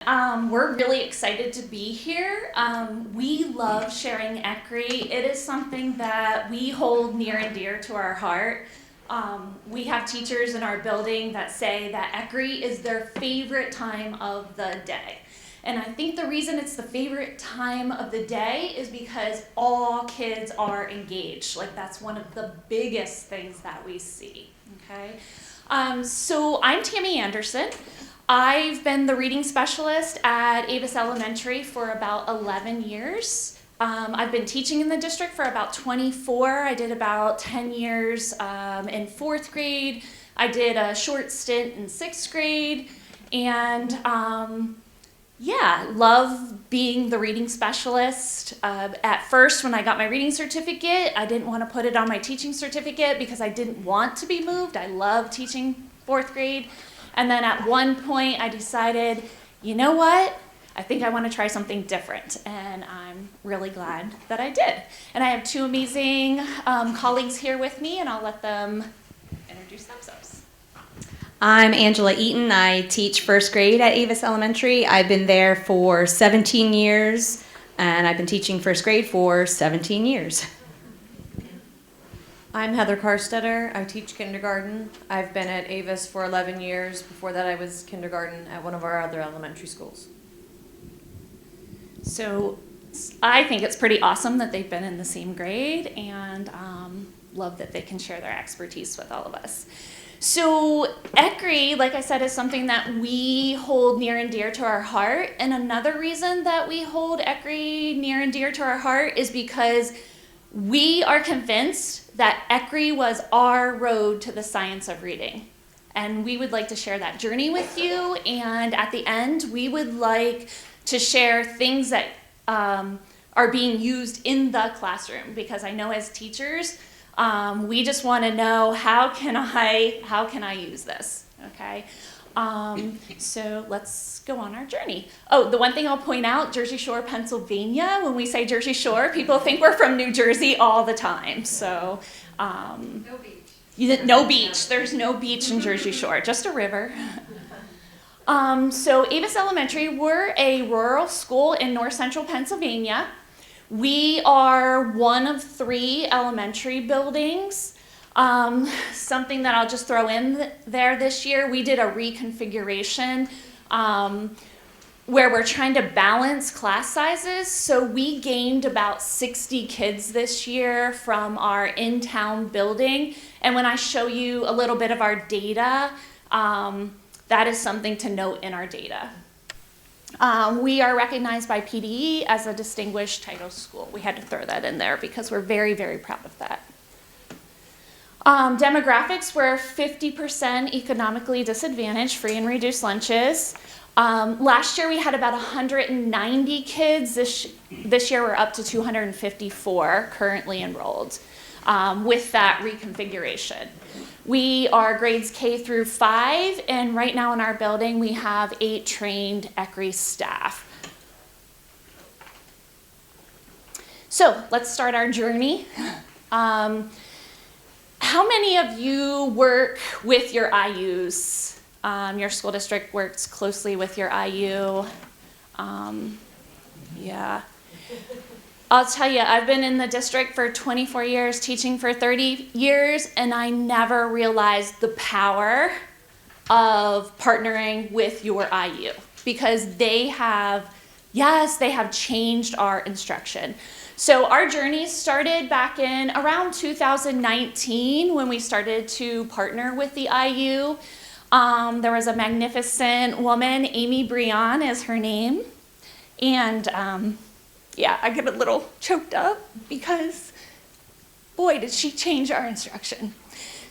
We're really excited to be here. We love sharing ECRI. It is something that we hold near and dear to our heart. We have teachers in our building that say that ECRI is their favorite time of the day. And I think the reason it's the favorite time of the day is because all kids are engaged. Like, that's one of the biggest things that we see, okay? So I'm Tammy Anderson. I've been the reading specialist at Avis Elementary for about 11 years. I've been teaching in the district for about 24. I did about 10 years in 4th grade. I did a short stint in 6th grade. And love being the reading specialist. At first, when I got my reading certificate, I didn't want to put it on my teaching certificate because I didn't want to be moved. I love teaching 4th grade. And then at one point, I decided, you know what? I think I want to try something different. And I'm really glad that I did. And I have two amazing colleagues here with me, and I'll let them introduce themselves. I'm Angela Eaton. I teach 1st grade at Avis Elementary. I've been there for 17 years, and I've been teaching 1st grade for 17 years. I'm Heather Karstetter. I teach kindergarten. I've been at Avis for 11 years. Before that, I was kindergarten at one of our other elementary schools. So I think it's pretty awesome that they've been in the same grade, and love that they can share their expertise with all of us. So ECRI, like I said, is something that we hold near and dear to our heart. And another reason that we hold ECRI near and dear to our heart is because we are convinced that ECRI was our road to the science of reading. And we would like to share that journey with you. And at the end, we would like to share things that are being used in the classroom. Because I know as teachers, we just want to know, how can I use this, okay? So let's go on our journey. Oh, the one thing I'll point out, Jersey Shore, Pennsylvania, when we say Jersey Shore, people think we're from New Jersey all the time. So No beach. No beach. There's no beach in Jersey Shore, just a river. So Avis Elementary, we're a rural school in north central Pennsylvania. We are one of 3 elementary buildings. Something that I'll just throw in there this year, we did a reconfiguration where we're trying to balance class sizes. So we gained about 60 kids this year from our in-town building. And when I show you a little bit of our data, that is something to note in our data. We are recognized by PDE as a distinguished title school. We had to throw that in there because we're very, very proud of that. Demographics, we're 50% economically disadvantaged, free and reduced lunches. Last year we had about 190 kids. This year we're up to 254 currently enrolled with that reconfiguration. We are grades K through 5, and right now in our building we have 8 trained ECRI staff. So let's start our journey. How many of you work with your IUs? Your school district works closely with your IU. Yeah. I'll tell you, I've been in the district for 24 years, teaching for 30 years, and I never realized the power of partnering with your IU because they have changed our instruction. So our journey started back in around 2019 when we started to partner with the IU. There was a magnificent woman, Amy Brion is her name, and I get a little choked up because, boy, did she change our instruction.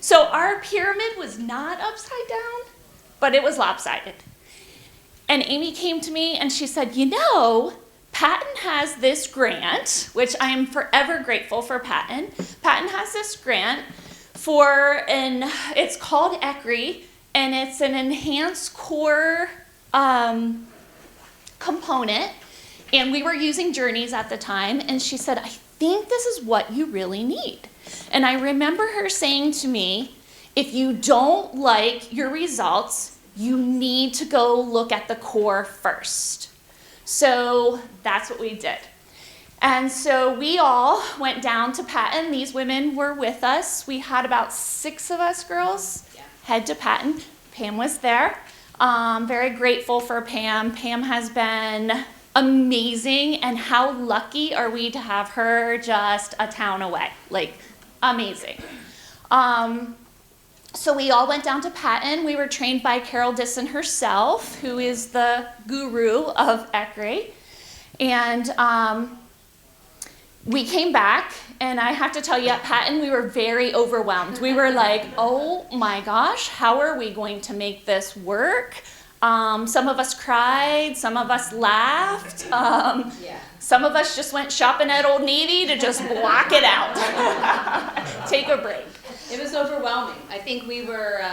So our pyramid was not upside down, but it was lopsided. And Amy came to me and she said, you know, Patton has this grant, which I am forever grateful for Patton. Patton has this grant it's called ECRI, and it's an enhanced core component. And we were using Journeys at the time, and she said, I think this is what you really need. And I remember her saying to me, if you don't like your results, you need to go look at the core first. So that's what we did. And so we all went down to Patton. These women were with us. We had about 6 of us girls head to Patton. Pam was there. Very grateful for Pam. Pam has been amazing, and how lucky are we to have her just a town away? Like, amazing. So we all went down to Patton. We were trained by Carol Disson herself, who is the guru of ECRI. And we came back, and I have to tell you, at Patton, we were very overwhelmed. We were like, oh my gosh, how are we going to make this work? Some of us cried, some of us laughed, some of us just went shopping at Old Navy to just block it out, take a break. It was overwhelming. I think we were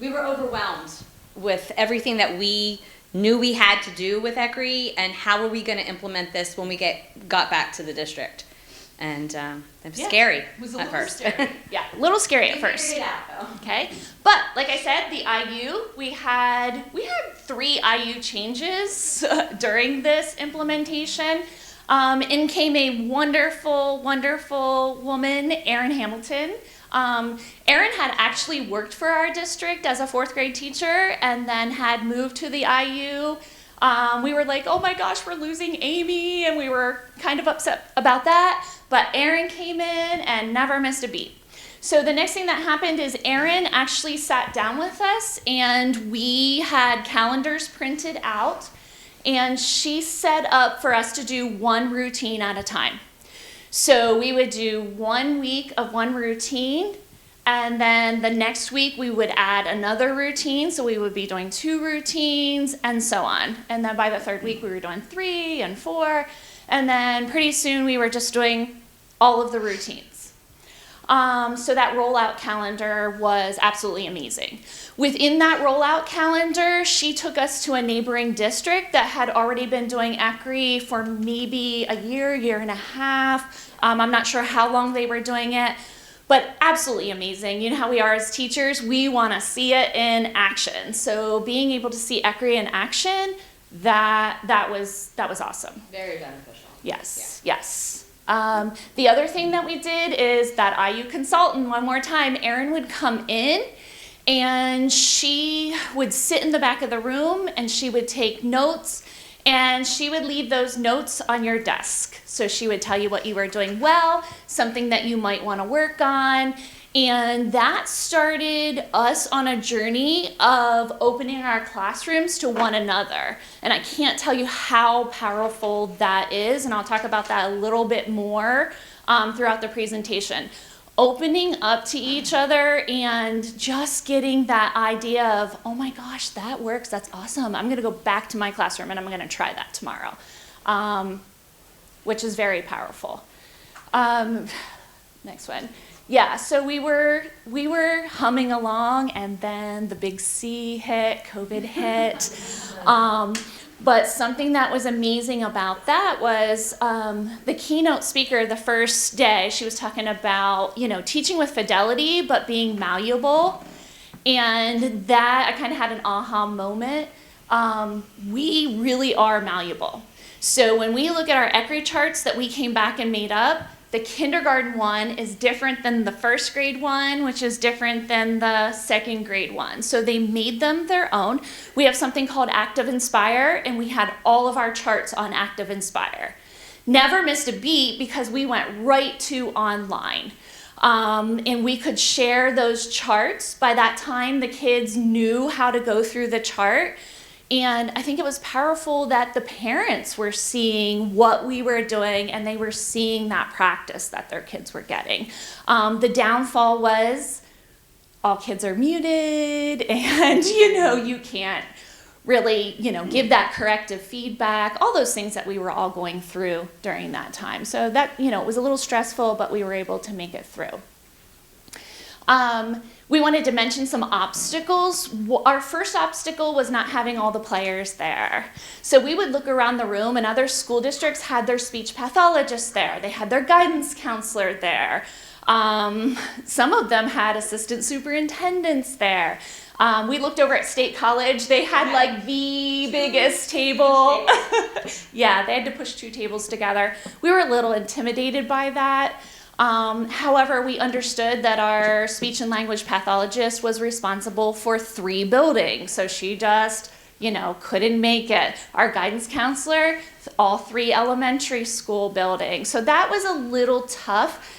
overwhelmed with everything that we knew we had to do with ECRI, and how were we going to implement this when we got back to the district. And it was scary It was a at little first. scary. Yeah, a little scary at first. Figured it out, though. Okay, but like I said, the IU, we had 3 IU changes during this implementation. In came a wonderful, wonderful woman, Erin Hamilton. Erin had actually worked for our district as a 4th grade teacher and then had moved to the IU. We were like, oh my gosh, we're losing Amy, and we were kind of upset about that. But Erin came in and never missed a beat. So the next thing that happened is Erin actually sat down with us, and we had calendars printed out, and she set up for us to do 1 routine at a time. So we would do 1 week of 1 routine, and then the next week we would add another routine. So we would be doing 2 routines and so on. And then by the 3rd week we were doing 3 and 4. And then pretty soon we were just doing all of the routines. So that rollout calendar was absolutely amazing. Within that rollout calendar, she took us to a neighboring district that had already been doing ECRI for maybe a year and a half. I'm not sure how long they were doing it, but absolutely amazing. You know how we are as teachers, we want to see it in action. So being able to see ECRI in action, that was awesome. Very beneficial. Yes, yes. The other thing that we did is that IU consultant, one more time, Erin would come in, and she would sit in the back of the room, and she would take notes, and she would leave those notes on your desk. So she would tell you what you were doing well, something that you might want to work on. And that started us on a journey of opening our classrooms to one another. And I can't tell you how powerful that is, and I'll talk about that a little bit more throughout the presentation. Opening up to each other and just getting that idea of, oh my gosh, that works, that's awesome. I'm gonna go back to my classroom and I'm gonna try that tomorrow, which is very powerful. Next one. Yeah, so we were humming along, and then the big C hit, COVID hit. But something that was amazing about that was the keynote speaker the first day, she was talking about, teaching with fidelity, but being malleable. And that, I kind of had an aha moment. We really are malleable. So when we look at our ECRI charts that we came back and made up, the kindergarten one is different than the 1st grade one, which is different than the 2nd grade one. So they made them their own. We have something called Active Inspire, and we had all of our charts on Active Inspire. Never missed a beat because we went right to online. And we could share those charts. By that time, the kids knew how to go through the chart. And I think it was powerful that the parents were seeing what we were doing, and they were seeing that practice that their kids were getting. The downfall was all kids are muted, and you can't really give that corrective feedback, all those things that we were all going through during that time. So that it was a little stressful, but we were able to make it through. We wanted to mention some obstacles. Our first obstacle was not having all the players there. So we would look around the room, and other school districts had their speech pathologists there. They had their guidance counselor there. Some of them had assistant superintendents there. We looked over at State College. They had like the biggest table. Yeah, they had to push 2 tables together. We were a little intimidated by that. However, we understood that our speech and language pathologist was responsible for 3 buildings. So she just, couldn't make it. Our guidance counselor, all 3 elementary school buildings. So that was a little tough.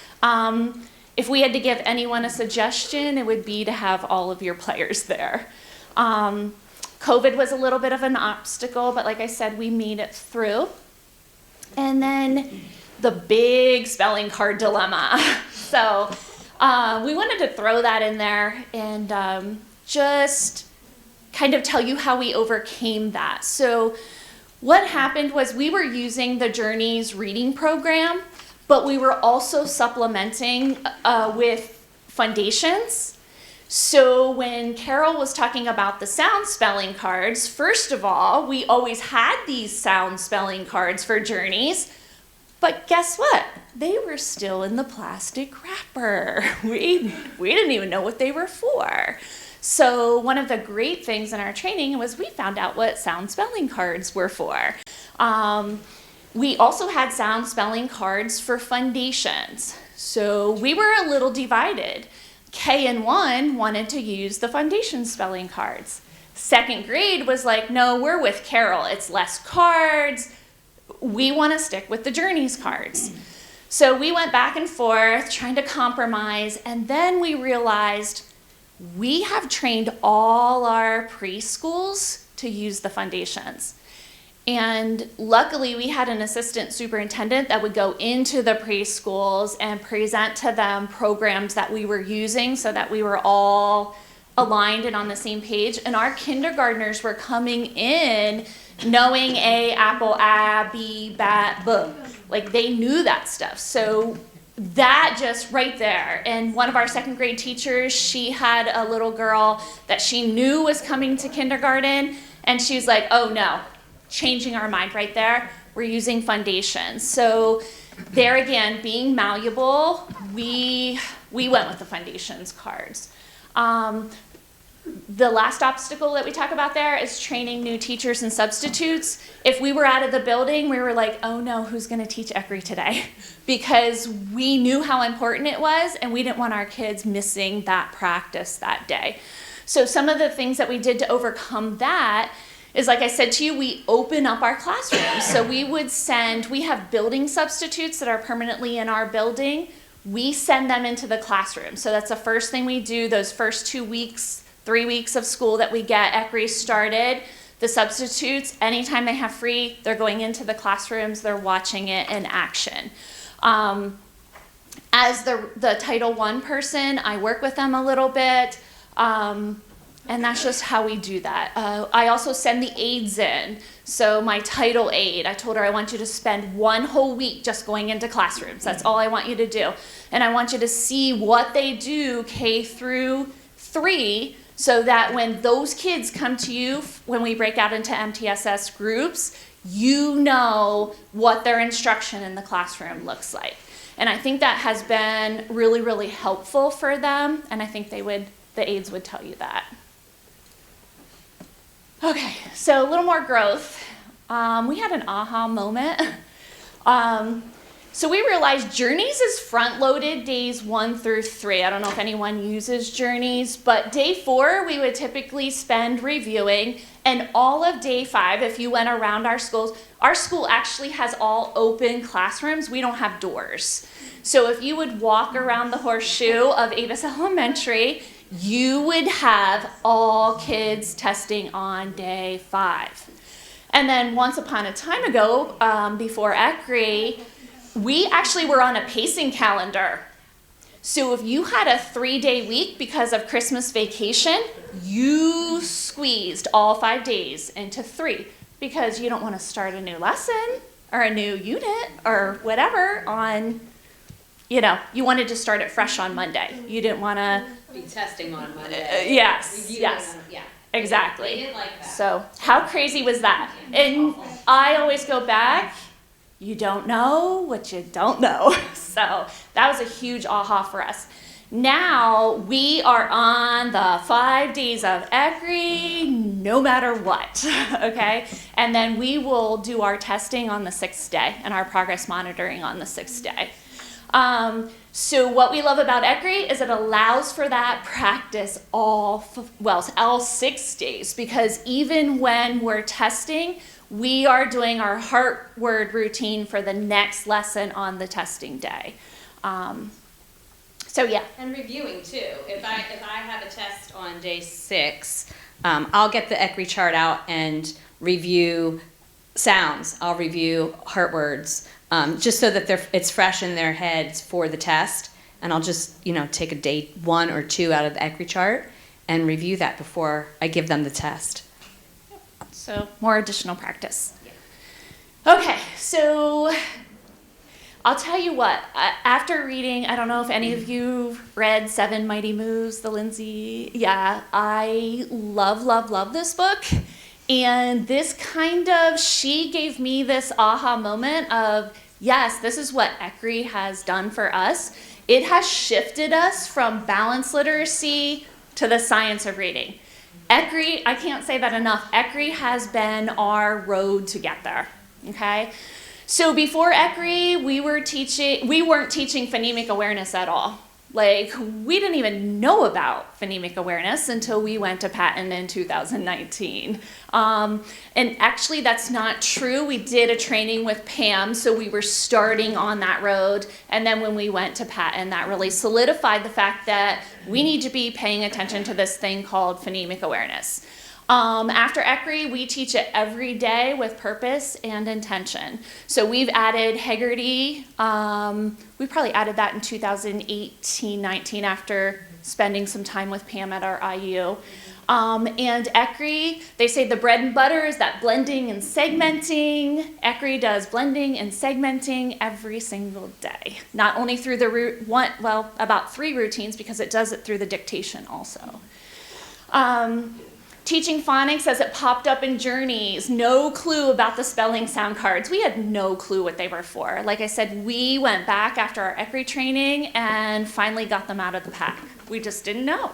If we had to give anyone a suggestion, it would be to have all of your players there. COVID was a little bit of an obstacle, but like I said, we made it through. And then the big spelling card dilemma. So we wanted to throw that in there and just kind of tell you how we overcame that. So what happened was we were using the Journeys reading program, but we were also supplementing with foundations. So when Carol was talking about the sound spelling cards, first of all, we always had these sound spelling cards for Journeys, but guess what? They were still in the plastic wrapper. We didn't even know what they were for. So one of the great things in our training was we found out what sound spelling cards were for. We also had sound spelling cards for foundations. So we were a little divided. K and 1 wanted to use the foundation spelling cards. 2nd grade was like, no, we're with Carol. It's less cards. We want to stick with the Journeys cards. So we went back and forth trying to compromise, and then we realized we have trained all our preschools to use the foundations. And luckily we had an assistant superintendent that would go into the preschools and present to them programs that we were using so that we were all aligned and on the same page. And our kindergartners were coming in knowing A, apple, a, B, bat, B. Like they knew that stuff. So that just right there. And one of our 2nd grade teachers, she had a little girl that she knew was coming to kindergarten, and she was like, oh no, changing our mind right there. We're using foundations. So there again, being malleable, we went with the foundations cards. The last obstacle that we talk about there is training new teachers and substitutes. If we were out of the building, we were like, oh no, who's going to teach ECRI today? Because we knew how important it was, and we didn't want our kids missing that practice that day. So some of the things that we did to overcome that is, like I said to you, we open up our classrooms. So we have building substitutes that are permanently in our building. We send them into the classroom. So that's the first thing we do, those first 2 weeks, 3 weeks of school that we get ECRI started. The substitutes, anytime they have free, they're going into the classrooms, they're watching it in action. As the Title I person, I work with them a little bit. And that's just how we do that. I also send the aides in. So my title aide, I told her I want you to spend 1 whole week just going into classrooms. That's all I want you to do. And I want you to see what they do K through 3, so that when those kids come to you, when we break out into MTSS groups, you know what their instruction in the classroom looks like. And I think that has been really, really helpful for them. And I think the aides would tell you that. Okay, so a little more growth. We had an aha moment. So we realized Journeys is front-loaded days 1 through 3. I don't know if anyone uses Journeys, but day 4 we would typically spend reviewing, and all of day 5, if you went around our school actually has all open classrooms. We don't have doors. So if you would walk around the horseshoe of Avis Elementary, you would have all kids testing on day 5. And then once upon a time ago, before ECRI, we actually were on a pacing calendar. So if you had a 3-day week because of Christmas vacation, you squeezed all 5 days into 3 because you don't want to start a new lesson or a new unit or whatever on, you wanted to start it fresh on Monday. You didn't want to be testing on Monday. Yes. Yeah. Exactly. They didn't like that. So how crazy was that? And I always go back, you don't know what you don't know. So that was a huge aha for us. Now we are on the 5 days of ECRI, no matter what, okay? And then we will do our testing on the 6th day and our progress monitoring on the 6th day. So what we love about ECRI is it allows for that practice all 6 days, because even when we're testing, we are doing our heart word routine for the next lesson on the testing day. So yeah. And reviewing too. If I have a test on day 6, I'll get the ECRI chart out and review sounds. I'll review heart words, just so that it's fresh in their heads for the test. And I'll just, take a day 1 or 2 out of the ECRI chart and review that before I give them the test. So more additional practice. Okay, so I'll tell you what, after reading, I don't know if any of you read 7 Mighty Moves, the Lindsay, I love this book. And this she gave me this aha moment of, yes, this is what ECRI has done for us. It has shifted us from balanced literacy to the science of reading. ECRI, I can't say that enough, ECRI has been our road to get there, okay? So before ECRI, we weren't teaching phonemic awareness at all. Like, we didn't even know about phonemic awareness until we went to patent in 2019. And actually, that's not true. We did a training with Pam, so we were starting on that road. And then when we went to patent, that really solidified the fact that we need to be paying attention to this thing called phonemic awareness. After ECRI, we teach it every day with purpose and intention. So we've added Haggerty. We probably added that in 2018-19 after spending some time with Pam at our IU. And ECRI, they say the bread and butter is that blending and segmenting. ECRI does blending and segmenting every single day. Not only through about 3 routines, because it does it through the dictation also. Teaching phonics as it popped up in Journeys, no clue about the spelling sound cards. We had no clue what they were for. Like I said, we went back after our ECRI training and finally got them out of the pack. We just didn't know.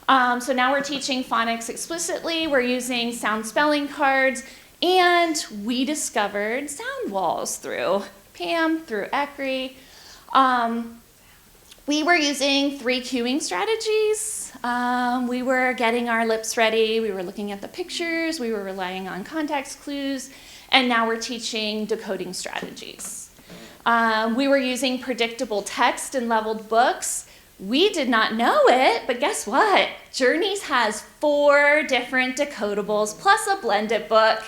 So now we're teaching phonics explicitly. We're using sound spelling cards, and we discovered sound walls through Pam, through ECRI. We were using 3 cueing strategies. We were getting our lips ready. We were looking at the pictures. We were relying on context clues. And now we're teaching decoding strategies. We were using predictable text and leveled books. We did not know it, but guess what? Journeys has 4 different decodables plus a blended book,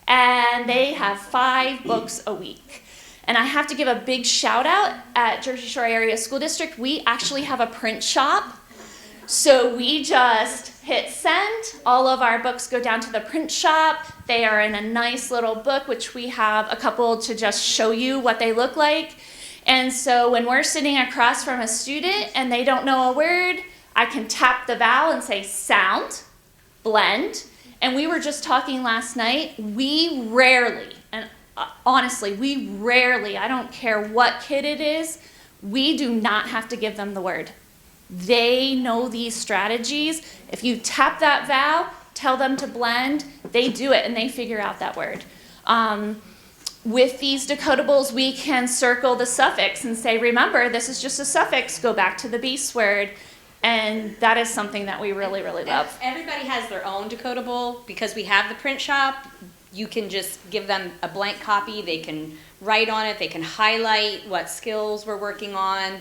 and they have 5 books a week. And I have to give a big shout out at Jersey Shore Area School District. We actually have a print shop. So we just hit send. All of our books go down to the print shop. They are in a nice little book, which we have a couple to just show you what they look like. And so when we're sitting across from a student and they don't know a word, I can tap the vowel and say sound, blend. And we were just talking last night, we rarely, honestly, I don't care what kid it is, we do not have to give them the word. They know these strategies. If you tap that vowel, tell them to blend, they do it and they figure out that word. With these decodables, we can circle the suffix and say, remember, this is just a suffix, go back to the base word. And that is something that we really, really love. Everybody has their own decodable. Because we have the print shop, you can just give them a blank copy. They can write on it. They can highlight what skills we're working on,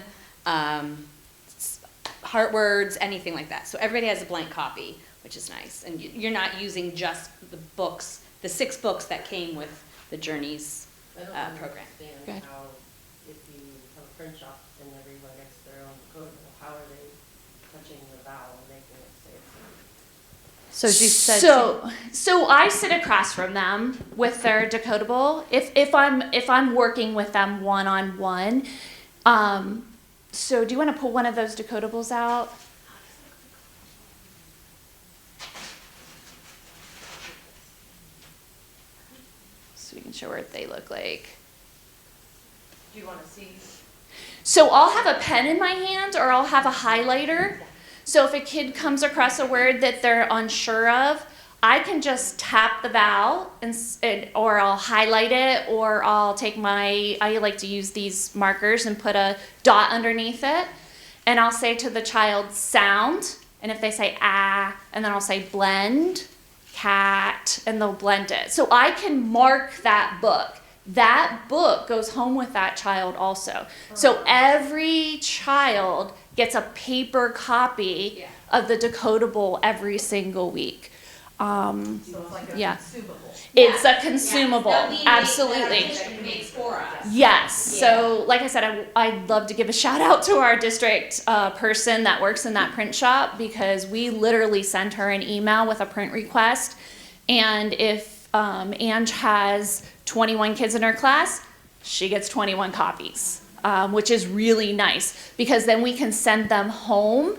heart words, anything like that. So everybody has a blank copy, which is nice. And you're not using just the books, the 6 books that came with the Journeys program. I don't understand how, if you have a print shop and everyone gets their own decodable, how are they touching the vowel and making it say it's So she said. So I sit across from them with their decodable. If I'm working with them one-on-one. So do you want to pull one of those decodables out? So we can show what they look like. Do you want to see? So I'll have a pen in my hand or I'll have a highlighter. So if a kid comes across a word that they're unsure of, I can just tap the vowel or I'll highlight it, or I'll take I like to use these markers and put a dot underneath it. And I'll say to the child, sound. And if they say ah, and then I'll say blend, cat, and they'll blend it. So I can mark that book. That book goes home with that child also. So every child gets a paper copy of the Decodable every single week. So it's like a consumable. It's a consumable, That we absolutely. makes for us. Yes. So, like I said, I'd love to give a shout out to our district person that works in that print shop, because we literally send her an email with a print request. And if Ange has 21 kids in her class, she gets 21 copies, which is really nice, because then we can send them home.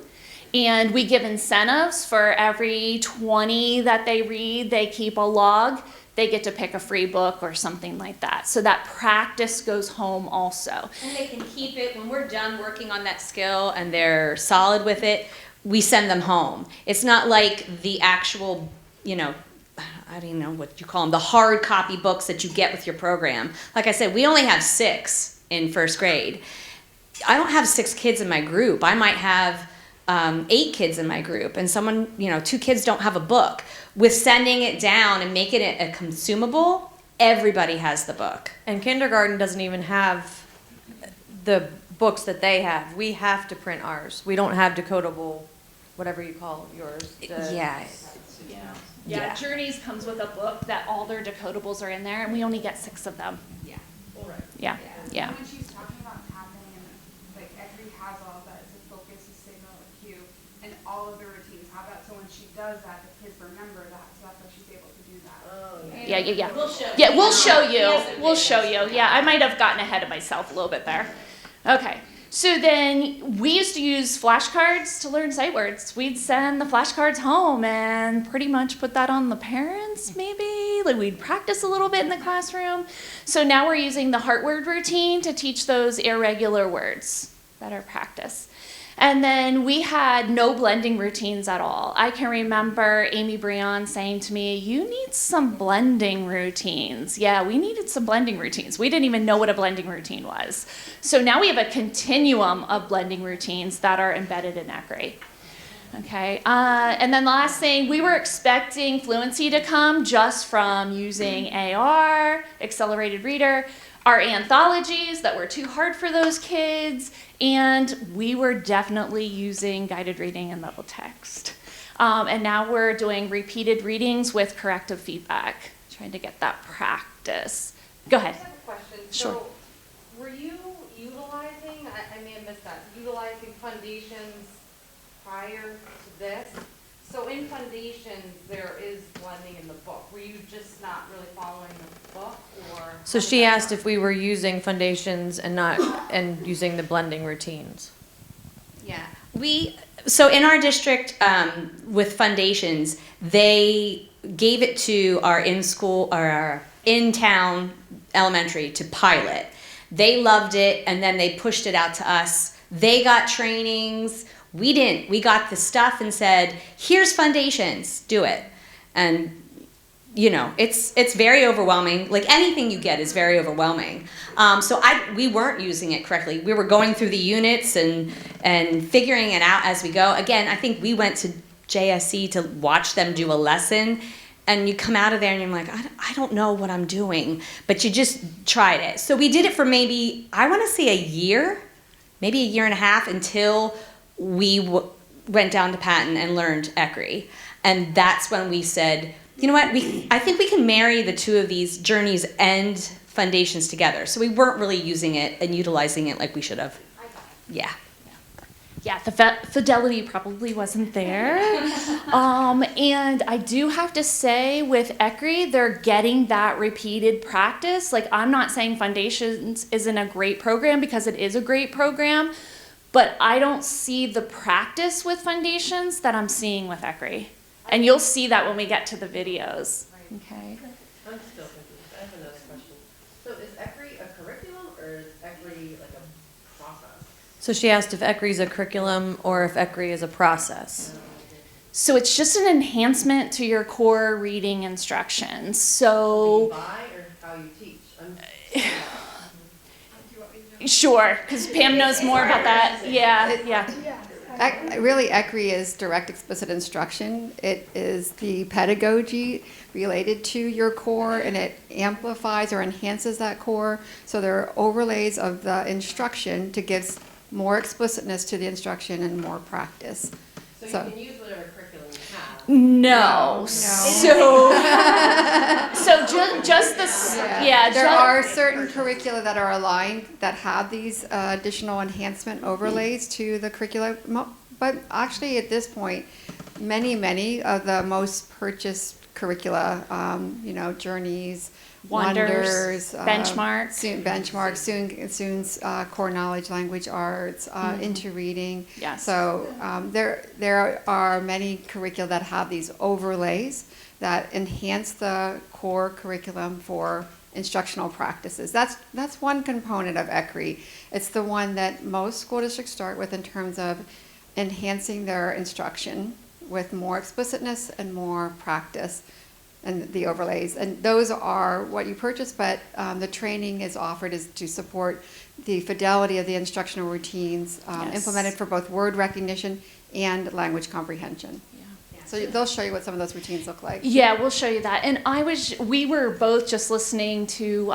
And we give incentives for every 20 that they read, they keep a log, they get to pick a free book or something like that. So that practice goes home also. And they can keep it, when we're done working on that skill and they're solid with it, we send them home. It's not like the actual, I don't even know what you call them, the hard copy books that you get with your program. Like I said, we only have 6 in first grade. I don't have 6 kids in my group. I might have 8 kids in my group, and 2 kids don't have a book. With sending it down and making it a consumable, everybody has the book. And kindergarten doesn't even have the books that they have. We have to print ours. We don't have decodable, whatever you call yours. Yeah, Journeys comes with a book that all their decodables are in there, and we only get 6 of them. Yeah. All right. Yeah. When she's talking about tapping, and like ECRI has all that, it's a focus, a signal, a cue, and all of the routines have that. So when she does that, the kids remember that, so that's why she's able to do that. Oh, yeah. Yeah. We'll show Yeah, we'll show He you. has a We'll video. show you. Yeah, I might have gotten ahead of myself a little bit there. Okay. So then we used to use flashcards to learn sight words. We'd send the flashcards home and pretty much put that on the parents, maybe. Like we'd practice a little bit in the classroom. So now we're using the heart word routine to teach those irregular words that are practice. And then we had no blending routines at all. I can remember Amy Breon saying to me, you need some blending routines. Yeah, we needed some blending routines. We didn't even know what a blending routine was. So now we have a continuum of blending routines that are embedded in ECRI. Okay, and then the last thing, we were expecting fluency to come just from using AR, Accelerated Reader, our anthologies that were too hard for those kids, and we were definitely using guided reading and level text. And now we're doing repeated readings with corrective feedback, trying to get that practice. Go ahead. I have a question. Sure. So, were you utilizing, I may have missed that, utilizing foundations prior to this? So in foundations, there is blending in the book. Were you just not really following the book, or? So she asked if we were using foundations and using the blending routines. Yeah, so in our district, with foundations, they gave it to our in-school, or our in-town elementary to pilot. They loved it, and then they pushed it out to us. They got trainings. We didn't. We got the stuff and said, here's foundations, do it. And it's very overwhelming. Like anything you get is very overwhelming. So we weren't using it correctly. We were going through the units and figuring it out as we go. Again, I think we went to JSC to watch them do a lesson, and you come out of there and you're like, I don't know what I'm doing, but you just tried it. So we did it for maybe, I want to say a year, maybe a year and a half, until we went down to Patton and learned ECRI. And that's when we said, you know what, I think we can marry the two of these journeys and foundations together. So we weren't really using it and utilizing it like we should have. Yeah. Yeah, the fidelity probably wasn't there. And I do have to say with ECRI, they're getting that repeated practice. Like, I'm not saying Foundations isn't a great program, because it is a great program, but I don't see the practice with Foundations that I'm seeing with ECRI. And you'll see that when we get to the videos. Okay. I'm still confused. I have another question. So is ECRI a curriculum, or is ECRI So she asked if ECRI is a curriculum or if ECRI is a process. So it's just an enhancement to your core reading instructions. Something you So buy or how you teach? sure, because Pam knows more about that. Yeah, yeah. Really, ECRI is direct explicit instruction. It is the pedagogy related to your core, and it amplifies or enhances that core. So there are overlays of the instruction to give more explicitness to the instruction and more practice. So you can use whatever curriculum you have. No. No. So just this, yeah. There are certain curricula that are aligned that have these additional enhancement overlays to the curricula. But actually, at this point, many of the most purchased curricula, Journeys, Wonders, Benchmark. Soon's core knowledge, language arts, into reading. Yes. So there are many curricula that have these overlays that enhance the core curriculum for instructional practices. That's one component of ECRI. It's the one that most school districts start with in terms of enhancing their instruction with more explicitness and more practice and the overlays. And those are what you purchase, but the training is offered is to support the fidelity of the instructional routines Yes. implemented for both word recognition and language comprehension. So they'll show you what some of those routines look like. Yeah, we'll show you that. And we were both just listening to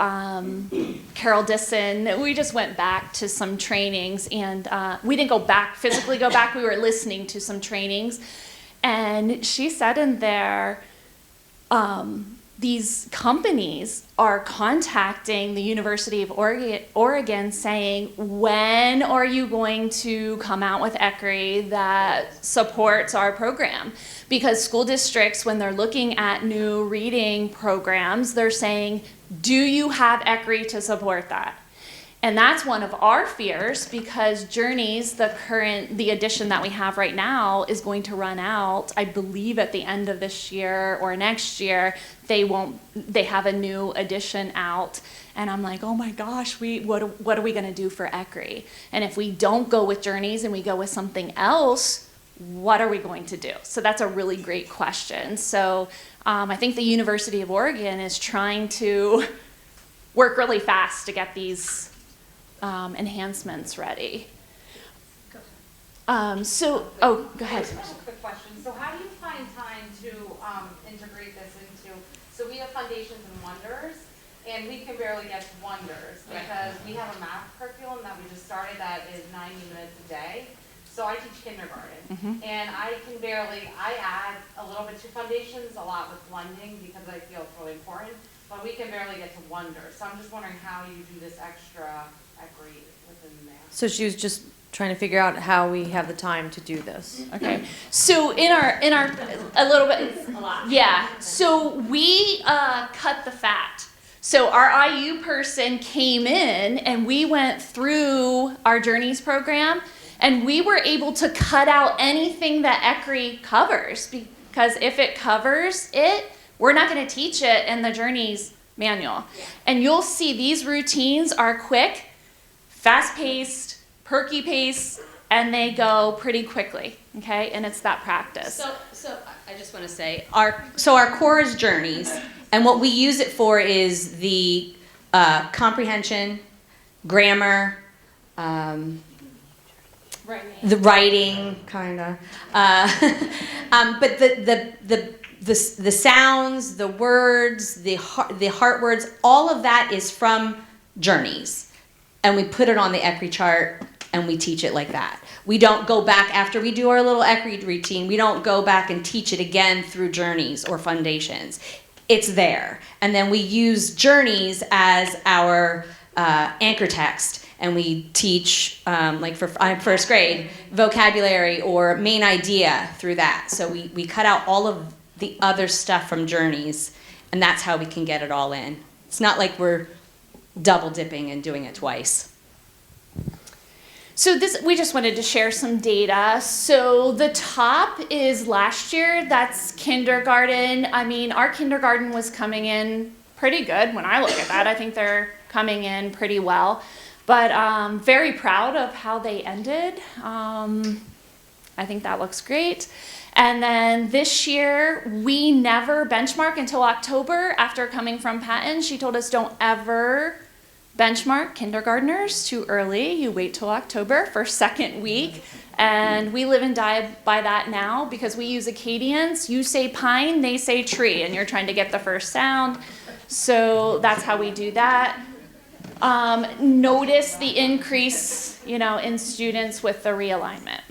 Carol Disson. We just went back to some trainings, and we didn't physically go back. We were listening to some trainings, and she said in there, these companies are contacting the University of Oregon saying, when are you going to come out with ECRI that supports our program? Because school districts, when they're looking at new reading programs, they're saying, do you have ECRI to support that? And that's one of our fears, because Journeys, the edition that we have right now, is going to run out, I believe, at the end of this year or next year. They have a new edition out. And I'm like, oh my gosh, what are we going to do for ECRI? And if we don't go with Journeys and we go with something else, what are we going to do? So that's a really great question. So I think the University of Oregon is trying to work really fast to get these enhancements ready. Go ahead. Just a quick question. So how do you find time to integrate this into, so we have foundations and wonders, and we can barely get to wonders because we have a math curriculum that we just started that is 90 minutes a day. So I teach kindergarten, and I add a little bit to foundations, a lot with blending because I feel it's really important, but we can barely get to wonders. So I'm just wondering how you do this extra ECRI within there. So she was just trying to figure out how we have the time to do this. Okay. So in our a little bit, yeah. So we cut the fat. So our IU person came in and we went through our Journeys program, and we were able to cut out anything that ECRI covers, because if it covers it, we're not going to teach it in the Journeys manual. Yeah. And you'll see these routines are quick, fast-paced, perky pace, and they go pretty quickly, okay? And it's that practice. So I just want to say, our core is Journeys, and what we use it for is the comprehension, grammar, the writing, kind of, but the sounds, the words, the heart words, all of that is from Journeys, and we put it on the ECRI chart and we teach it like that. We don't go back after we do our little ECRI routine. We don't go back and teach it again through Journeys or Foundations. It's there, and then we use Journeys as our anchor text. And we teach, like for first grade, vocabulary or main idea through that. So we cut out all of the other stuff from Journeys, and that's how we can get it all in. It's not like we're double dipping and doing it twice. So we just wanted to share some data. So the top is last year, that's kindergarten. I mean, our kindergarten was coming in pretty good when I look at that. I think they're coming in pretty well. But very proud of how they ended. I think that looks great. And then this year, we never benchmark until October after coming from Patton. She told us don't ever benchmark kindergartners too early. You wait till October for second week. And we live and die by that now because we use Acadians. You say pine, they say tree, and you're trying to get the first sound. So that's how we do that. Notice the increase, in students with the realignment.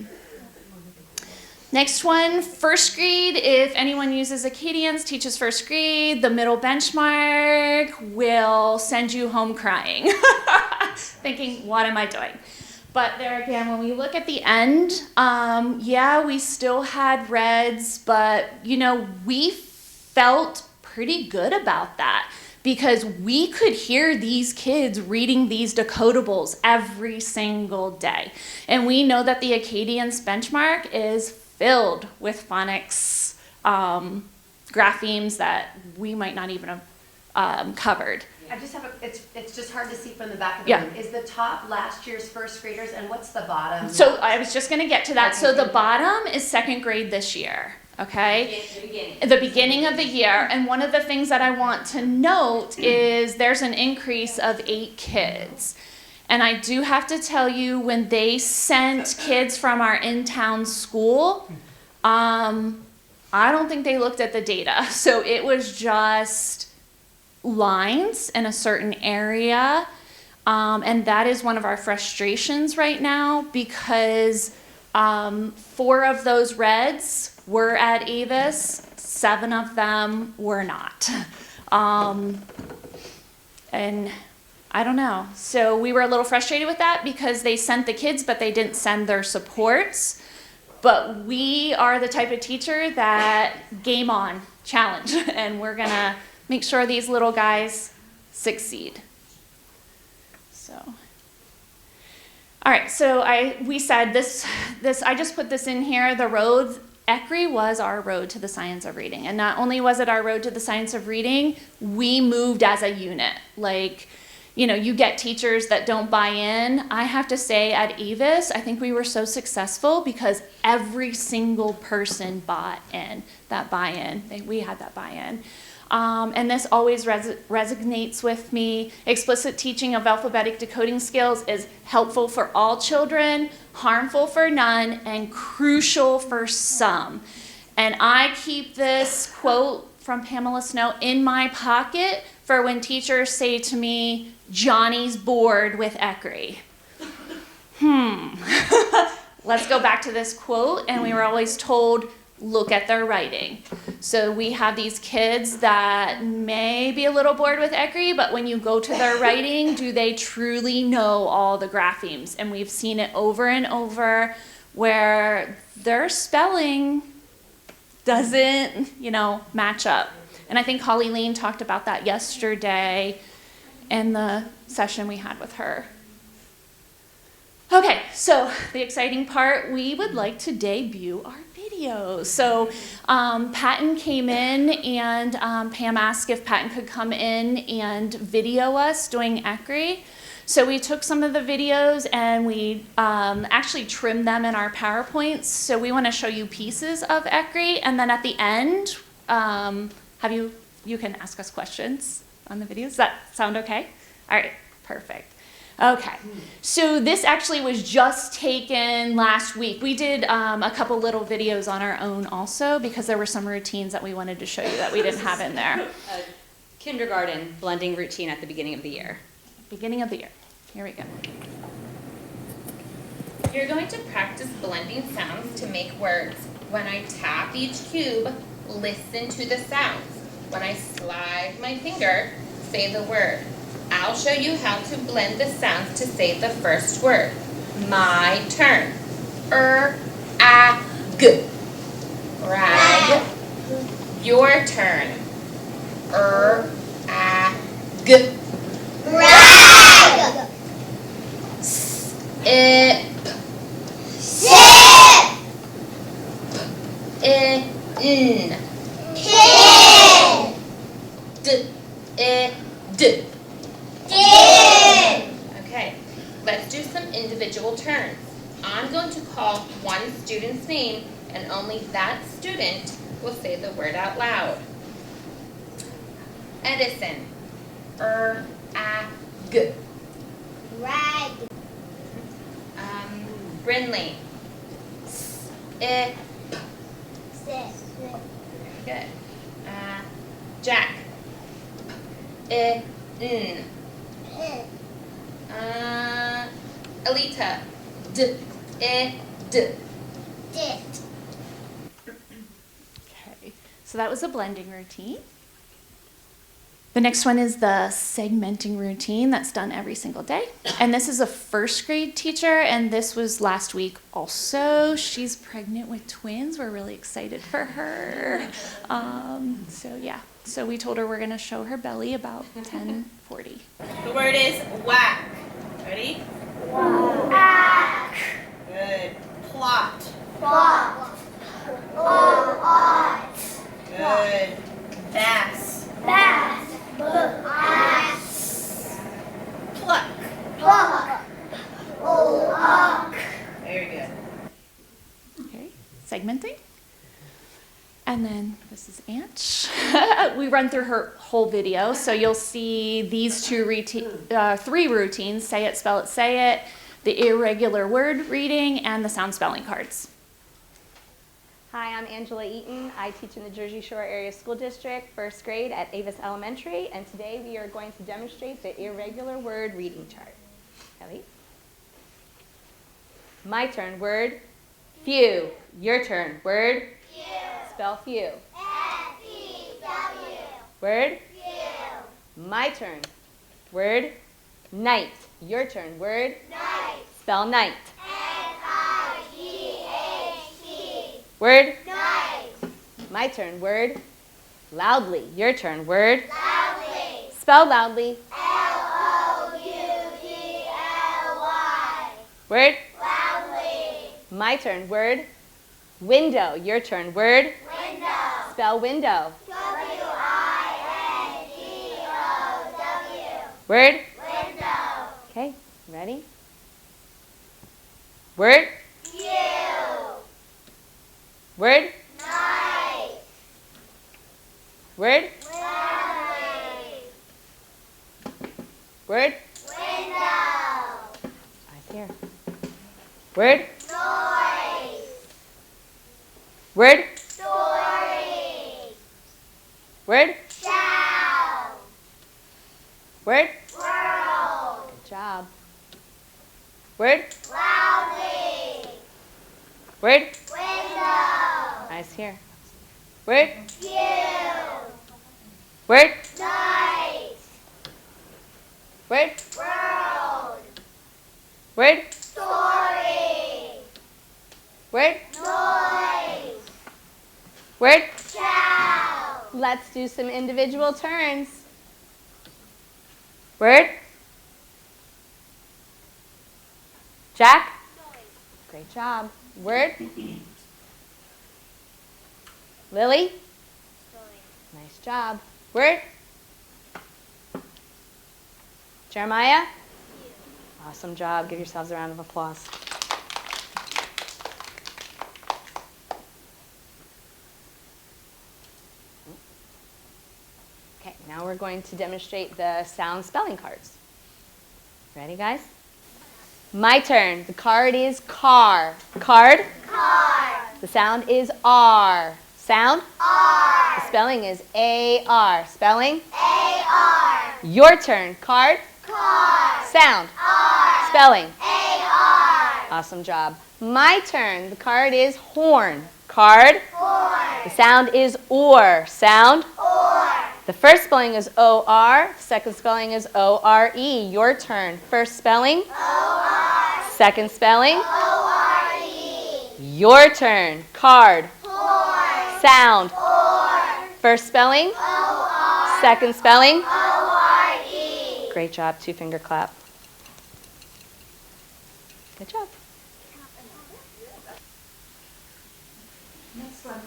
Next one, first grade. If anyone uses Acadians, teaches first grade, the middle benchmark will send you home crying. Thinking, what am I doing? But there again, when we look at the end, we still had reds, but we felt pretty good about that because we could hear these kids reading these decodables every single day. And we know that the Acadians benchmark is filled with phonics graphemes that we might not even have covered. I just have it's just hard to see from the back of the room. Is the top last year's first graders and what's the bottom? So I was just gonna get to that. So the bottom is second grade this year, okay? The beginning of the year. And one of the things that I want to note is there's an increase of 8 kids. And I do have to tell you, when they sent kids from our in-town school, I don't think they looked at the data. So it was just lines in a certain area. And that is one of our frustrations right now because 4 of those reds were at Avis, 7 of them were not. And I don't know. So we were a little frustrated with that because they sent the kids, but they didn't send their supports. But we are the type of teacher that game on, challenge, and we're gonna make sure these little guys succeed. So, all right. So we said this. I just put this in here. The road. ECRI was our road to the science of reading, and not only was it our road to the science of reading, we moved as a unit. Like, you get teachers that don't buy in. I have to say at Avis, I think we were so successful because every single person bought in. That buy-in, we had that buy-in. And this always resonates with me. Explicit teaching of alphabetic decoding skills is helpful for all children, harmful for none, and crucial for some. And I keep this quote from Pamela Snow in my pocket for when teachers say to me, Johnny's bored with ECRI. Let's go back to this quote, and we were always told, look at their writing. So we have these kids that may be a little bored with ECRI, but when you go to their writing, do they truly know all the graphemes? And we've seen it over and over where their spelling doesn't, match up. And I think Holly Lane talked about that yesterday in the session we had with her. Okay, so the exciting part, we would like to debut our videos. So Patton came in and Pam asked if Patton could come in and video us doing ECRI. So we took some of the videos and we actually trimmed them in our PowerPoints. So we want to show you pieces of ECRI, and then at the end, you can ask us questions on the videos. Does that sound okay? All right, perfect. Okay, so this actually was just taken last week. We did a couple little videos on our own also because there were some routines that we wanted to show you that we didn't have in there. Kindergarten blending routine at the beginning of the year. Beginning of the year. Here we go. You're going to practice blending sounds to make words. When I tap each cube, listen to the sounds. When I slide my finger, say the word. I'll show you how to blend the sounds to say the first word. My turn. G. Rag. Your turn. G. Rag. Sip. Sip. In. D. D. Okay, individual turns. I'm going to call one student's name, and only that student will say the word out loud. Edison. G. Rag. Brinley. Sit. Very good. Jack. N. Alita. D. Dit. Okay, so that was a blending routine. The next one is the segmenting routine that's done every single day. And this is a first grade teacher, and this was last week also. She's pregnant with twins. We're really excited for her. So we told her we're gonna show her belly about 10:40. The word is whack. Ready? Whack. Good. Plot. Plot. Good. Bass. Bass. Pluck. Pluck. Very good. Okay, segmenting. And then this is Anch. We run through her whole video, so you'll see these three routines: say it, spell it, say it, the irregular word reading, and the sound spelling cards. Hi, I'm Angela Eaton. I teach in the Jersey Shore Area School District, first grade at Avis Elementary, and today we are going to demonstrate the irregular word reading chart. Ellie? My turn, word few. Your turn, word few. Spell few. F-E-W. Word Few. my turn, word night. Your turn, word Night. spell night. N-I-G-H-T. Word Night. my turn, word loudly. Your turn, word Loudly. spell loudly. L-O-U-D-L-Y. Word Loudly. my turn, word window. Your turn, word Window. spell window. W-I-N-D-O-W. Word Window. okay, ready? Word View. word Night. word Loudly. word Window. eyes here. Word Noise. word Story. word Shout. word World. good job. Word Loudly. word Window. eyes here. Word View. word Night. word World. word Story. word Noise. word Shout. let's do some individual turns. Word Jack great job. Word Lily nice job. Word Jeremiah awesome job. Give yourselves a round of applause. Okay, now we're going to demonstrate the sound spelling cards. Ready, guys? My turn. The card is car. Card. Car. The sound is R. Sound. R. The spelling is A-R. Spelling. A-R. Your turn. Card. Car. Sound. R. Spelling. A-R. Awesome job. My turn. The card is horn. Card. Horn. The sound is or. Sound. Or. The first spelling is O-R. The second spelling is O-R-E. Your turn. First spelling. O-R. Second spelling. O-R-E. Your turn. Card. Horn. Sound. Or. First spelling. O-R. Second spelling. O-R-E. Great job. 2-finger clap. Good job. Next one.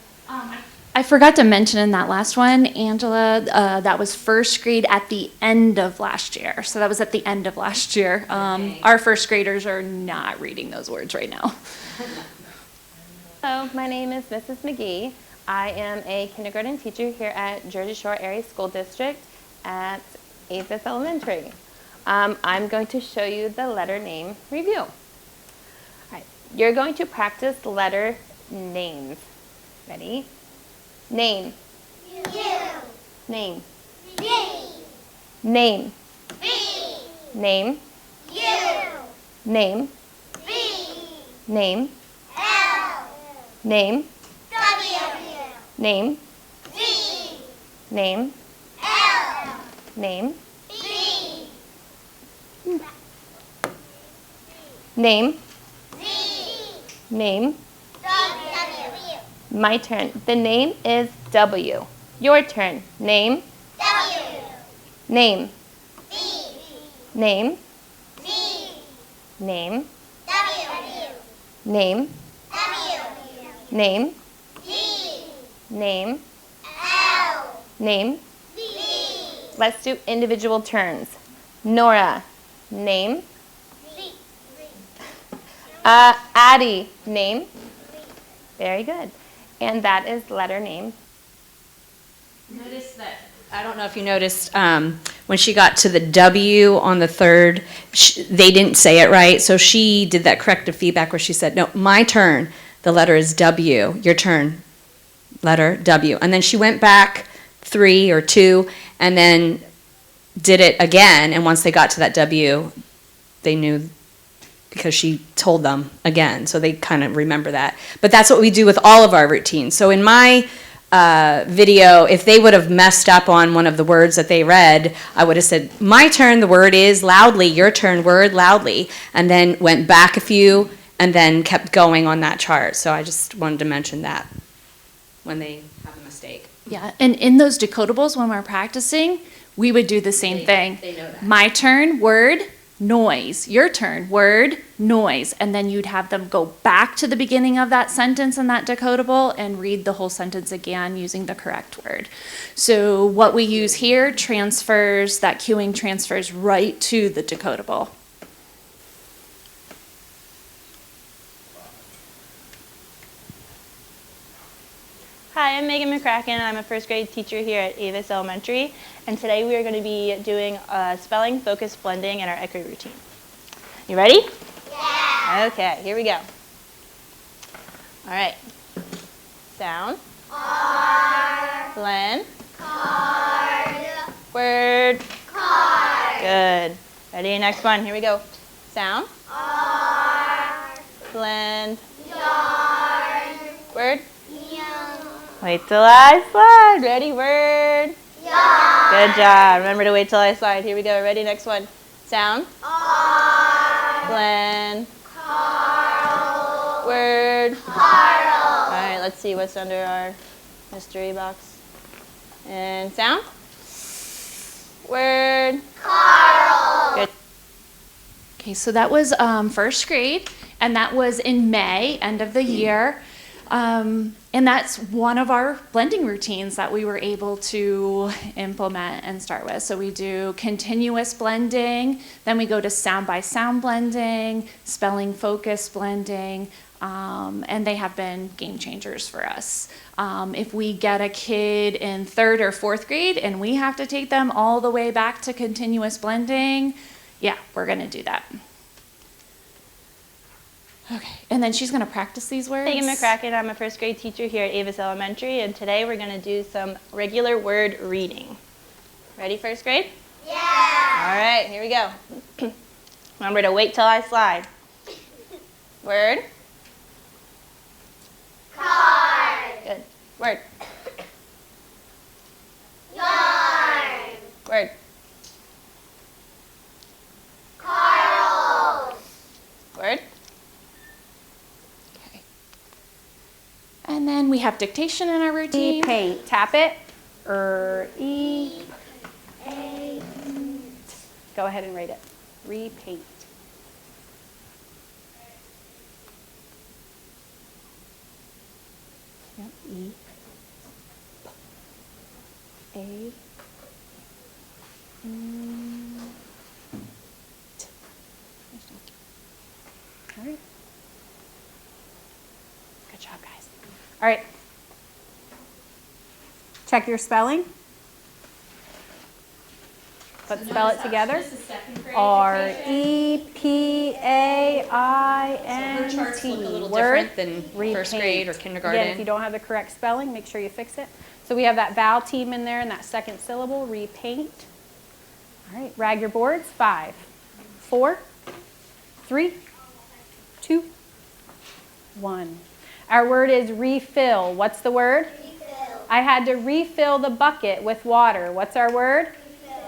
I forgot to mention in that last one, Angela, that was first grade at the end of last year. So that was at the end of last year. Our first graders are not reading those words right now. Hello, my name is Mrs. McGee. I am a kindergarten teacher here at Jersey Shore Area School District at Avis Elementary. I'm going to show you the letter name review. All right, you're going to practice letter names. Ready? Name. You. Name. Me. Name. Me. Name. You. Name. B. Name. L. Name. W. Name. Z. Name. L. Name. B. Name. Z. Name. W. My turn. The name is W. Your turn. Name. W. Name. B. Name. Z. Name. W. Name. W. Name. G. Name. L. Name. B. Let's do individual turns. Nora. Name. Z. Addie. Name. Very good. And that is letter name. Notice that, I don't know if you noticed, when she got to the W on the third, they didn't say it right, so she did that corrective feedback where she said, no, my turn, the letter is W, your turn, letter W. And then she went back 3 or 2 and then did it again, and once they got to that W, they knew because she told them again, so they kind of remember that. But that's what we do with all of our routines. So in my video, if they would have messed up on one of the words that they read, I would have said, my turn, the word is loudly, your turn, word loudly, and then went back a few and then kept going on that chart. So I just wanted to mention that when they have a mistake. Yeah, and in those decodables, when we're practicing, we would do the same thing. They know that. My turn, word, noise. Your turn, word, noise. And then you'd have them go back to the beginning of that sentence in that decodable and read the whole sentence again using the correct word. So what we use here transfers, that cueing transfers right to the decodable. Hi, I'm Megan McCracken. I'm a first grade teacher here at Avis Elementary. And today we are going to be doing spelling focus blending in our ECRI routine. You ready? Yeah. Okay, here we go. All right. Sound. R. Blend. Card. Word. Card. Good. Ready? Next one. Here we go. Sound. R. Blend. Yard. Word. Young. Wait till I slide. Ready? Word. Yard. Good job. Remember to wait till I slide. Here we go. Ready? Next one. Sound. R. Blend. Carl. Word. Carl. All right. Let's see what's under our mystery box. And sound. Word. Carl. Good. Okay, so that was first grade, and that was in May, end of the year. And that's one of our blending routines that we were able to implement and start with. So we do continuous blending, then we go to sound by sound blending, spelling focus blending, and they have been game changers for us. If we get a kid in 3rd or 4th grade and we have to take them all the way back to continuous blending, yeah, we're gonna do that. Okay, and then she's going to practice these words. Megan McCracken. I'm a first grade teacher here at Avis Elementary, and today we're going to do some regular word reading. Ready, first grade? Yeah. All right, here we go. Remember to wait till I slide. Word. Card. Good. Word. Yarn. Word. Carls. Word. Okay. And then we have dictation in our routine. Repeat. Tap it. E. A. Go ahead and rate it. Repeat. Yep. E. A. All right. Good job, guys. All right. Check your spelling. Let's spell it together. This is second grade R-E-P-A-I-N-T. So her charts look a little Word. different than first Repaint. grade or kindergarten. Again, if you don't have the correct spelling, make sure you fix it. So we have that vowel team in there and that second syllable, repaint. All right, rag your boards. 5, 4, 3, 2, 1. Our word is refill. What's the word? Refill. I had to refill the bucket with water. What's our word? Refill.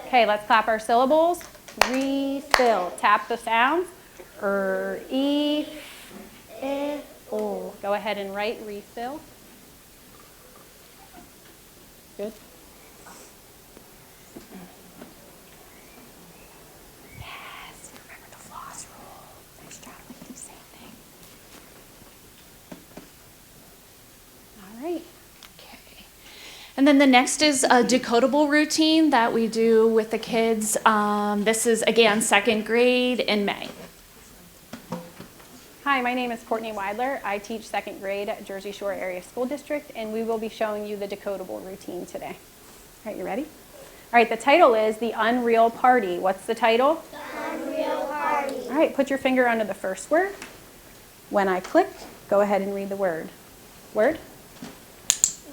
Okay, let's clap our syllables. Refill. Tap the sounds. E-F-O. Go ahead and write refill. Good. Yes, remember the floss rule. Nice job with the same thing. All right. Okay. And then the next is a decodable routine that we do with the kids. This is, again, second grade in May. Hi, my name is Courtney Weidler. I teach second grade at Jersey Shore Area School District, and we will be showing you the decodable routine today. All right, you ready? All right, the title is The Unreal Party. What's the title? The Unreal Party. All right, put your finger under the first word. When I click, go ahead and read the word. Word?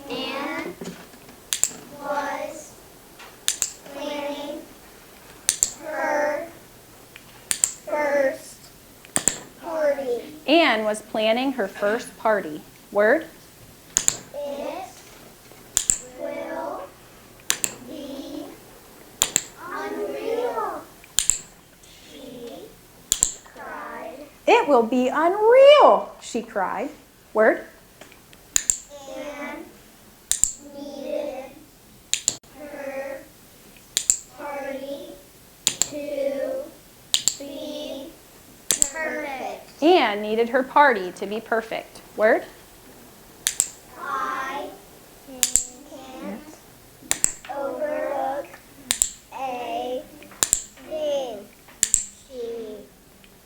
Anne was planning her first party. Anne was planning her first party. Word? It will be unreal. She cried. It will be unreal, she cried. Word? Anne needed her party to be perfect. Anne needed her party to be perfect. Word? I can't overlook a thing. She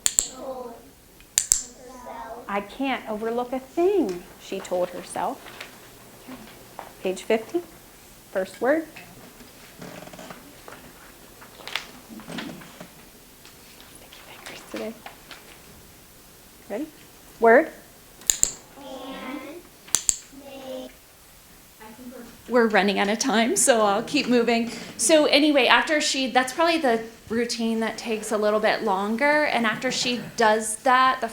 told herself. I can't overlook a thing, she told herself. Page 50, first word. Sticky fingers today. Ready? Word? We're running out of time, so I'll keep moving. So anyway, that's probably the routine that takes a little bit longer. And after she does that, I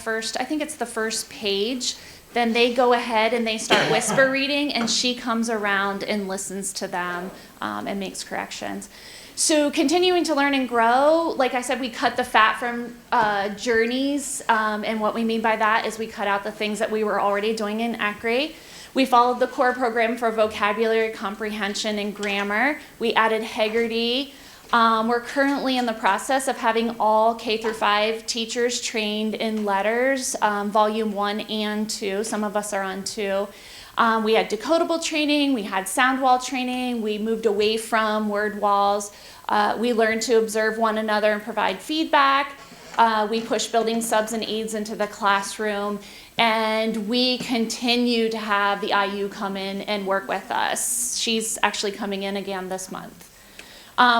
think it's the first page, then they go ahead and they start whisper reading, and she comes around and listens to them and makes corrections. So continuing to learn and grow, like I said, we cut the fat from journeys, and what we mean by that is we cut out the things that we were already doing in ECRI. We followed the core program for vocabulary, comprehension, and grammar. We added Haggerty. We're currently in the process of having all K through 5 teachers trained in letters, volume 1 and 2. Some of us are on 2. We had decodable training, we had sound wall training, we moved away from word walls. We learned to observe one another and provide feedback. We pushed building subs and aids into the classroom, and we continue to have the IU come in and work with us. She's actually coming in again this month.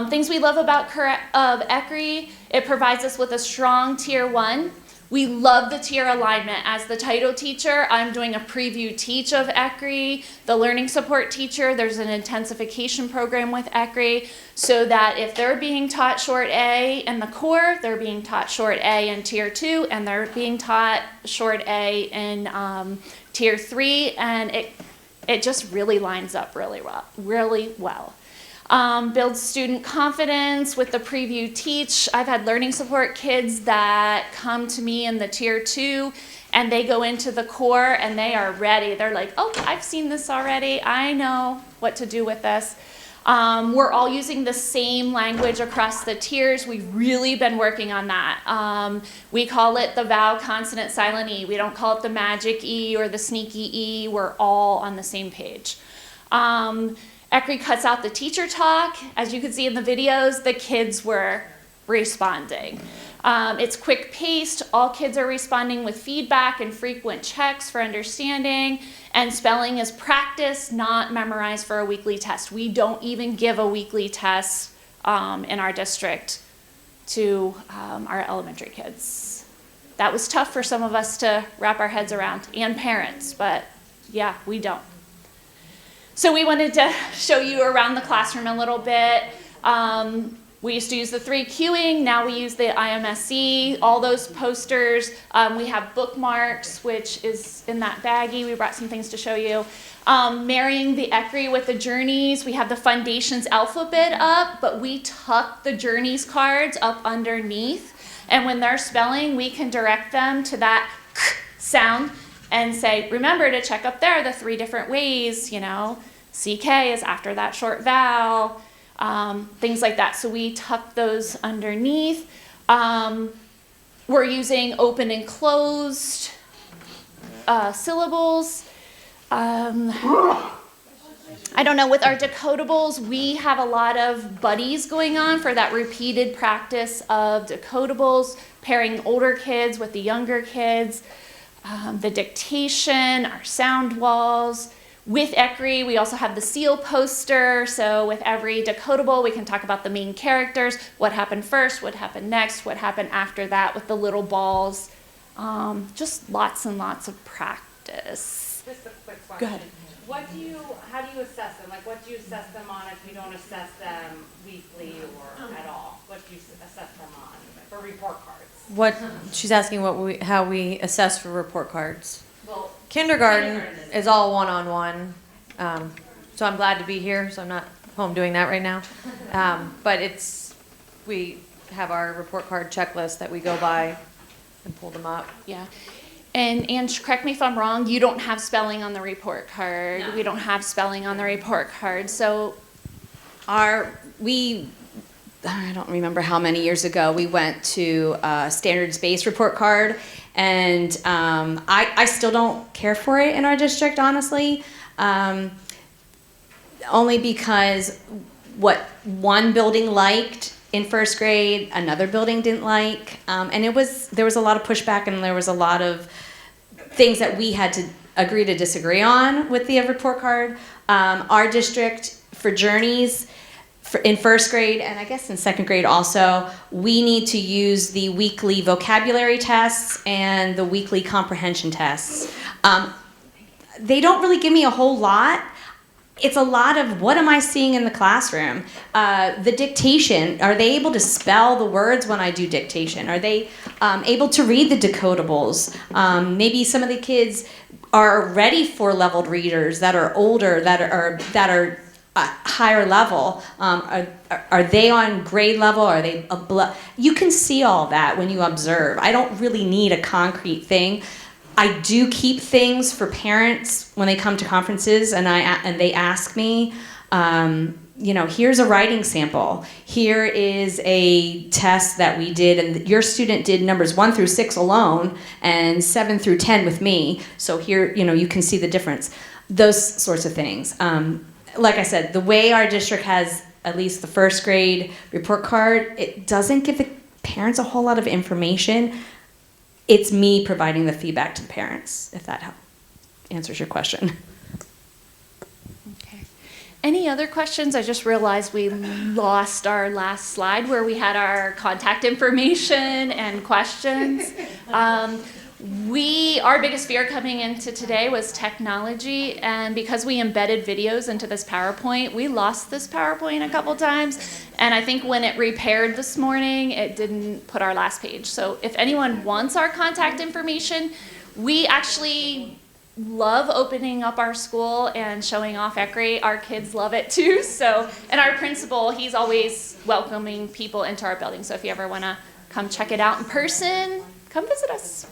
Things we love about ECRI, it provides us with a strong tier 1. We love the tier alignment. As the title teacher, I'm doing a preview teach of ECRI. The learning support teacher, there's an intensification program with ECRI, so that if they're being taught short A in the core, they're being taught short A in tier 2, and they're being taught short A in tier 3, and it just really lines up really well. Builds student confidence with the preview teach. I've had learning support kids that come to me in the tier 2 and they go into the core and they are ready. They're like, oh, I've seen this already. I know what to do with this. We're all using the same language across the tiers. We've really been working on that. We call it the vowel consonant silent E. We don't call it the magic E or the sneaky E. We're all on the same page. ECRI cuts out the teacher talk. As you can see in the videos, the kids were responding. It's quick paced. All kids are responding with feedback and frequent checks for understanding. And spelling is practice, not memorized for a weekly test. We don't even give a weekly test in our district to our elementary kids. That was tough for some of us to wrap our heads around, and parents, but yeah, we don't. So we wanted to show you around the classroom a little bit. We used to use the 3 queuing, now we use the IMSE, all those posters. We have bookmarks, which is in that baggie. We brought some things to show you. Marrying the ECRI with the journeys. We have the Foundations alphabet up, but we tuck the journeys cards up underneath. And when they're spelling, we can direct them to that k sound and say, remember to check up there the 3 different ways, you know, CK is after that short vowel, things like that. So we tuck those underneath. We're using open and closed syllables. I don't know, with our decodables, we have a lot of buddies going on for that repeated practice of decodables, pairing older kids with the younger kids, the dictation, our sound walls. With ECRI, we also have the seal poster, so with every decodable, we can talk about the main characters, what happened first, what happened next, what happened after that with the little balls. Just lots and lots of practice. Just a quick question. Go ahead. How do you assess them? Like, what do you assess them on if you don't assess them weekly or at all? What do you assess them on for report cards? She's asking how we assess for report cards. Well, Kindergarten is all one-on-one, so I'm glad to be here, so I'm not home doing that right now. But we have our report card checklist that we go by and pull them up. Yeah. And correct me if I'm wrong, you don't have spelling on the report card. No. We don't have spelling on the report card. So I don't remember how many years ago we went to a standards-based report card, and I still don't care for it in our district, honestly, only because what one building liked in first grade, another building didn't like, and there was a lot of pushback, and there was a lot of things that we had to agree to disagree on with the report card. Our district, for journeys, in first grade, and I guess in second grade also, we need to use the weekly vocabulary tests and the weekly comprehension tests. They don't really give me a whole lot. It's a lot of what am I seeing in the classroom? The dictation, are they able to spell the words when I do dictation? Are they able to read the decodables? Maybe some of the kids are ready for leveled readers that are older, that are higher level. Are they on grade level? Are they you can see all that when you observe. I don't really need a concrete thing. I do keep things for parents when they come to conferences and they ask me, here's a writing sample. Here is a test that we did, and your student did numbers 1 through 6 alone and 7 through 10 with me. So here, you can see the difference. Those sorts of things. Like I said, the way our district has at least the first grade report card, it doesn't give the parents a whole lot of information. It's me providing the feedback to the parents, if that answers your question. okay. Any other questions? I just realized we lost our last slide where we had our contact information and questions. Our biggest fear coming into today was technology, and because we embedded videos into this PowerPoint, we lost this PowerPoint a couple times, and I think when it repaired this morning, it didn't put our last page. So if anyone wants our contact information, we actually love opening up our school and showing off ECRI. Our kids love it too, and our principal, he's always welcoming people into our building, so if you ever want to come check it out in person, come visit us.